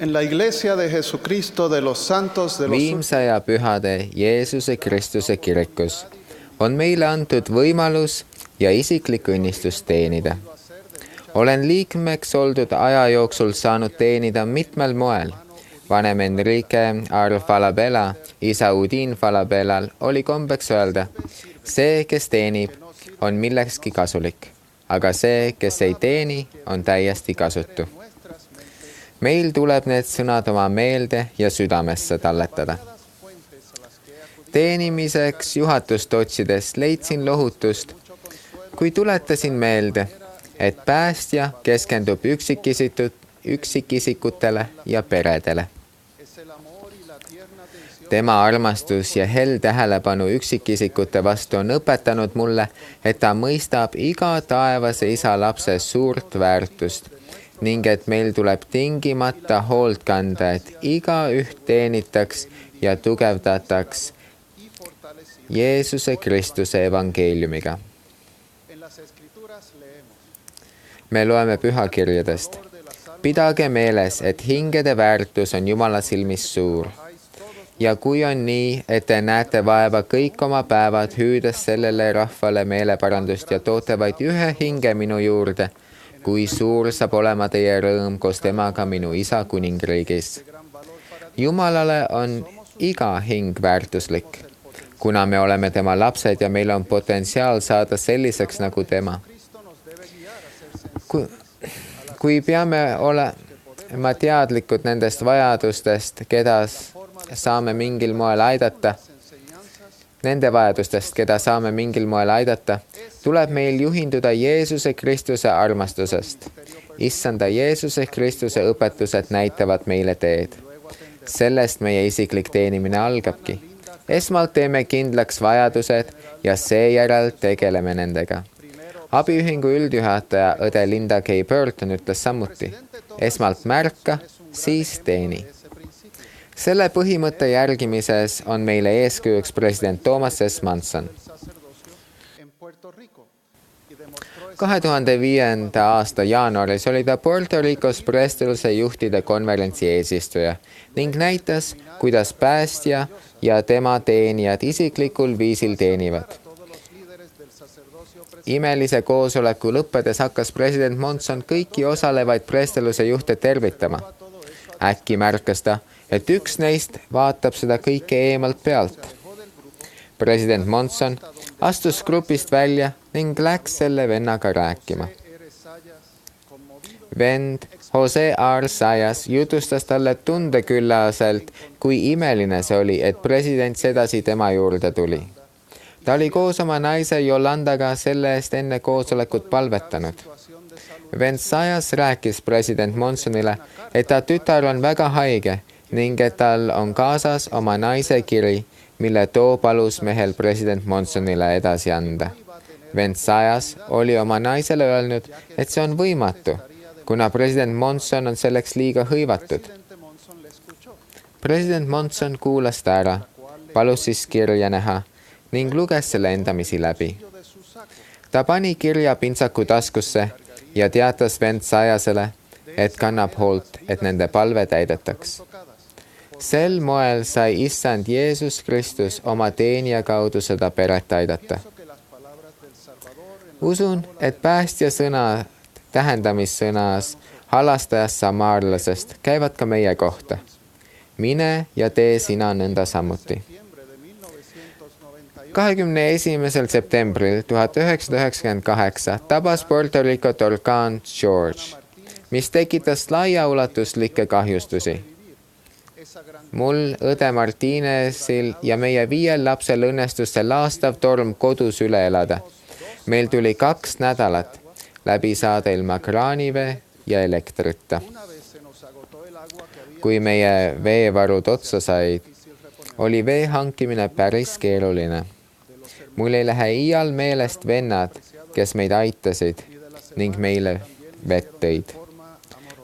En la Iglesia de Jesucristo de los Santos de los Viimse ja pühade Jeesuse Kristuse kirikus on meile antud võimalus ja isiklik õnnistus teenida. Olen liikmeks oldud aja jooksul saanud teenida mitmel moel. Vanem Enrique Arl Falabella, isa Udin Falabellal oli kombeks öelda, see, kes teenib, on millekski kasulik, aga see, kes ei teeni, on täiesti kasutu. Meil tuleb need sõnad oma meelde ja südamesse talletada. Teenimiseks juhatust otsides leidsin lohutust, kui tuletasin meelde, et päästja keskendub üksikisikutele ja peredele. Tema armastus ja hell tähelepanu üksikisikute vastu on õpetanud mulle, et ta mõistab iga taevase isa lapse suurt väärtust ning et meil tuleb tingimata hoolt kanda, et igaüht teenitaks ja tugevdataks Jeesuse Kristuse evangeeliumiga. Me loeme pühakirjadest. Pidage meeles, et hingede väärtus on Jumala silmis suur. Ja kui on nii, et te näete vaeva kõik oma päevad hüüdes sellele rahvale meeleparandust ja toote vaid ühe hinge minu juurde, kui suur saab olema teie rõõm koos temaga minu isa kuningriigis. Jumalale on iga hing väärtuslik, kuna me oleme tema lapsed ja meil on potentsiaal saada selliseks nagu tema. Kui peame olema teadlikud nendest vajadustest, keda saame mingil moel aidata, tuleb meil juhinduda Jeesuse Kristuse armastusest. Issanda Jeesuse Kristuse õpetused näitavad meile teed. Sellest meie isiklik teenimine algabki. Esmalt teeme kindlaks vajadused ja seejärel tegeleme nendega. Abiühingu üldjuhataja õde Linda K. Burton ütles samuti, esmalt märka, siis teeni. Selle põhimõtte järgimises on meile eeskujuks president Thomas S. Manson. 2005. aasta jaanuaris oli ta Puerto Ricos Presteluse juhtide konverentsi eesistuja ning näitas, kuidas päästja ja tema teenijad isiklikul viisil teenivad. Imelise koosoleku lõppedes hakkas president Monson kõiki osalevaid Presteluse juhte tervitama. Äkki märkas ta, et üks neist vaatab seda kõike eemalt pealt. President Monson astus grupist välja ning läks selle vennaga rääkima. Vend Jose R. Sayas jutustas talle tundeküllaselt, kui imeline see oli, et president sedasi tema juurde tuli. Ta oli koos oma naise Yolandaga selle eest enne koosolekut palvetanud. Vend Sayas rääkis president Monsonile, et ta tütar on väga haige ning et tal on kaasas oma naise kiri, mille too palus mehel president Monsonile edasi anda. Vend Sayas oli oma naisele öelnud, et see on võimatu, kuna president Monson on selleks liiga hõivatud. President Monson kuulas ta ära, palus siis kirja näha ning luges selle endamisi läbi. Ta pani kirja pintsaku taskusse ja teatas vend Sayasele, et kannab hoolt, et nende palve täidetaks. Sel moel sai issand Jeesus Kristus oma teenija kaudu seda peret aidata. Usun, et päästja sõna tähendamissõnas halastajast samaarlasest käivad ka meie kohta. Mine ja tee sina nõnda samuti. 21. septembril 1998 tabas Puerto Ricot orkaan George, mis tekitas laiaulatuslikke kahjustusi. Mul, õde Martinezil ja meie 5 lapsel õnnestus see laastav torm kodus üle elada. Meil tuli 2 nädalat läbi saada ilma kraanivee ja elektrita. Kui meie veevarud otsa said, oli vee hankimine päris keeruline. Mul ei lähe iial meelest vennad, kes meid aitasid ning meile vett tõid.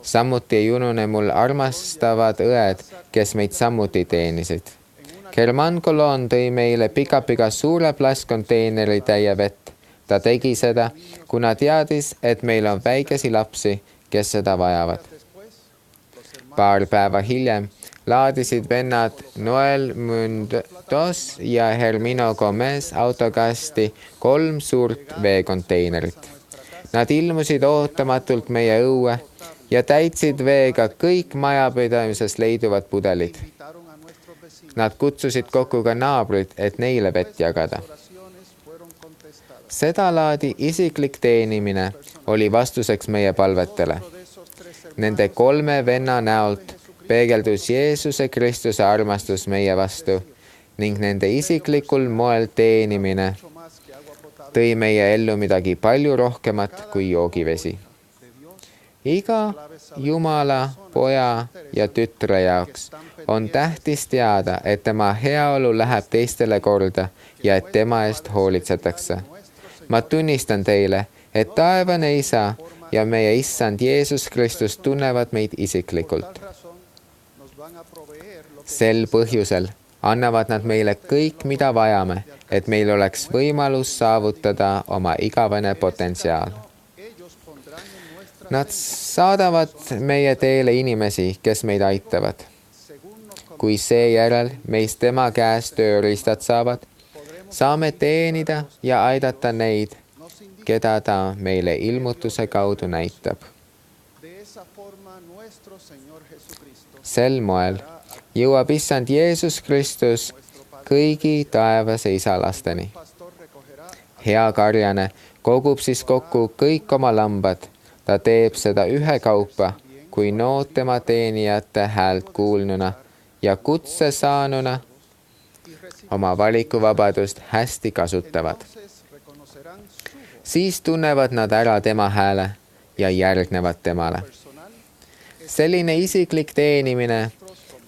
Samuti ei unune mul armastavad õed, kes meid samuti teenisid. German Colon tõi meile pika suure plastkonteineri täie vett. Ta tegi seda, kuna teadis, et meil on väikesi lapsi, kes seda vajavad. Paar päeva hiljem laadisid vennad Noel Mundos ja Hermino Gomez autokasti 3 suurt veekonteinerit. Nad ilmusid ootamatult meie õue ja täitsid veega kõik majapidamises leiduvad pudelid. Nad kutsusid kokku ka naabrid, et neile vett jagada. Sedalaadi isiklik teenimine oli vastuseks meie palvetele. Nende 3 venna näolt peegeldus Jeesuse Kristuse armastus meie vastu ning nende isiklikul moel teenimine tõi meie ellu midagi palju rohkemat kui joogivesi. Iga Jumala poja ja tütre jaoks on tähtis teada, et tema heaolu läheb teistele korda ja et tema eest hoolitsetakse. Ma tunnistan teile, et taevane Isa ja meie Issand Jeesus Kristus tunnevad meid isiklikult. Sel põhjusel annavad nad meile kõik, mida vajame, et meil oleks võimalus saavutada oma igavene potentsiaal. Nad saadavad meie teele inimesi, kes meid aitavad. Kui seejärel meist tema käest tööriistad saavad, saame teenida ja aidata neid, keda ta meile ilmutuse kaudu näitab. Sel moel jõuab Issand Jeesus Kristus kõigi taevase Isa lasteni. Hea karjane kogub siis kokku kõik oma lambad. Ta teeb seda ühekaupa, kui nood tema teenijate häält kuulnuna ja kutse saanuna oma valikuvabadust hästi kasutavad. Siis tunnevad nad ära tema hääle ja järgnevad temale. Selline isiklik teenimine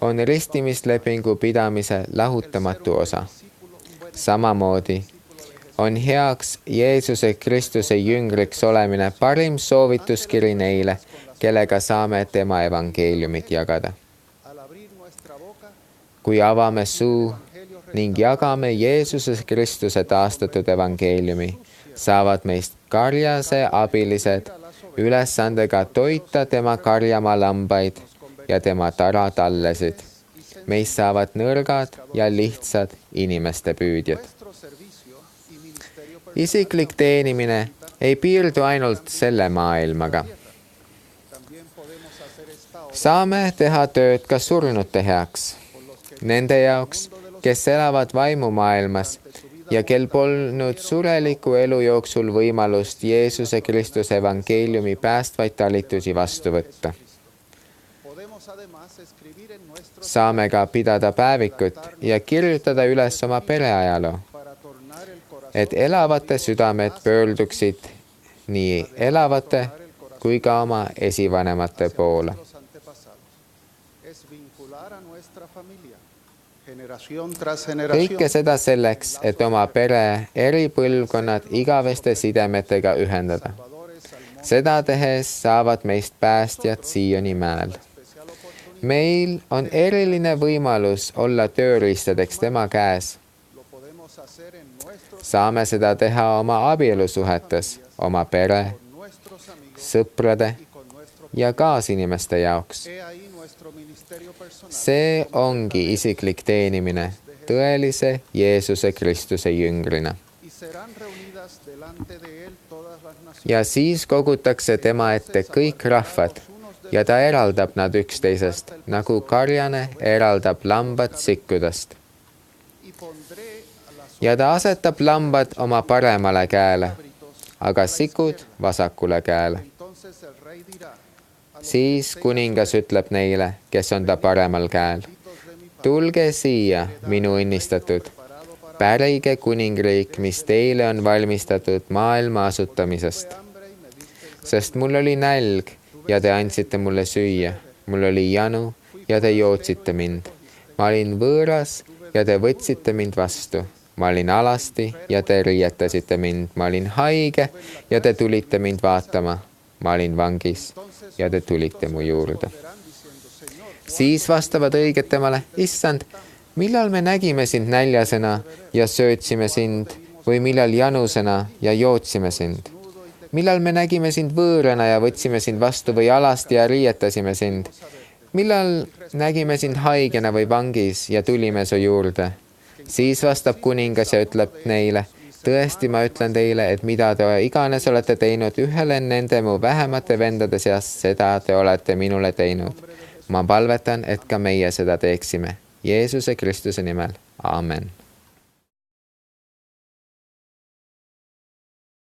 on ristimislepingu pidamise lahutamatu osa. Samamoodi on heaks Jeesuse Kristuse jüngriks olemine parim soovituskiri neile, kellega saame tema evangeeliumit jagada. Kui avame suu ning jagame Jeesuse Kristuse taastatud evangeeliumi, saavad meist karjase abilised ülesandega toita tema karjamaa lambaid ja tema taratallesid. Meist saavad nõrgad ja lihtsad inimeste püüdjad. Isiklik teenimine ei piirdu ainult selle maailmaga. Saame teha tööd ka surnute heaks, nende jaoks, kes elavad vaimumaailmas ja kel polnud sureliku elu jooksul võimalust Jeesuse Kristuse evangeeliumi päästvaid talitusi vastu võtta. Saame ka pidada päevikut ja kirjutada üles oma pereajaloo, et elavate südamed pöörduksid nii elavate kui ka oma esivanemate poole. Kõike seda selleks, et oma pere eri põlvkonnad igaveste sidemetega ühendada. Seda tehes saavad meist päästjad Sioni mäel. Meil on eriline võimalus olla tööriistadeks tema käes. Saame seda teha oma abielusuhetes, oma pere, sõprade ja kaasinimeste jaoks. See ongi isiklik teenimine tõelise Jeesuse Kristuse jüngrina. Ja siis kogutakse tema ette kõik rahvad ja ta eraldab nad üksteisest, nagu karjane eraldab lambad sikkudest. Ja ta asetab lambad oma paremale käele, aga sikud vasakule käele. Siis kuningas ütleb neile, kes on ta paremal käel. Tulge siia, minu õnnistatud, pärige kuningriik, mis teile on valmistatud maailma asutamisest. Sest mul oli nälg ja te andsite mulle süüa, mul oli janu ja te jootsite mind. Ma olin võõras ja te võtsite mind vastu. Ma olin alasti ja te riietasite mind. Ma olin haige ja te tulite mind vaatama. Ma olin vangis ja te tulite mu juurde. Siis vastavad õiged temale, Issand, millal me nägime sind näljasena ja söötsime sind või millal janusena ja jootsime sind? Millal me nägime sind võõrana ja võtsime sind vastu või alasti ja riietasime sind? millal nägime sind haigena või vangis ja tulime su juurde? Siis vastab kuningas ja ütleb neile, tõesti ma ütlen teile, et mida te iganes olete teinud ühele nende mu vähemate vendade seast, seda te olete minule teinud. Ma palvetan, et ka meie seda teeksime. Jeesuse Kristuse nimel. Aamen.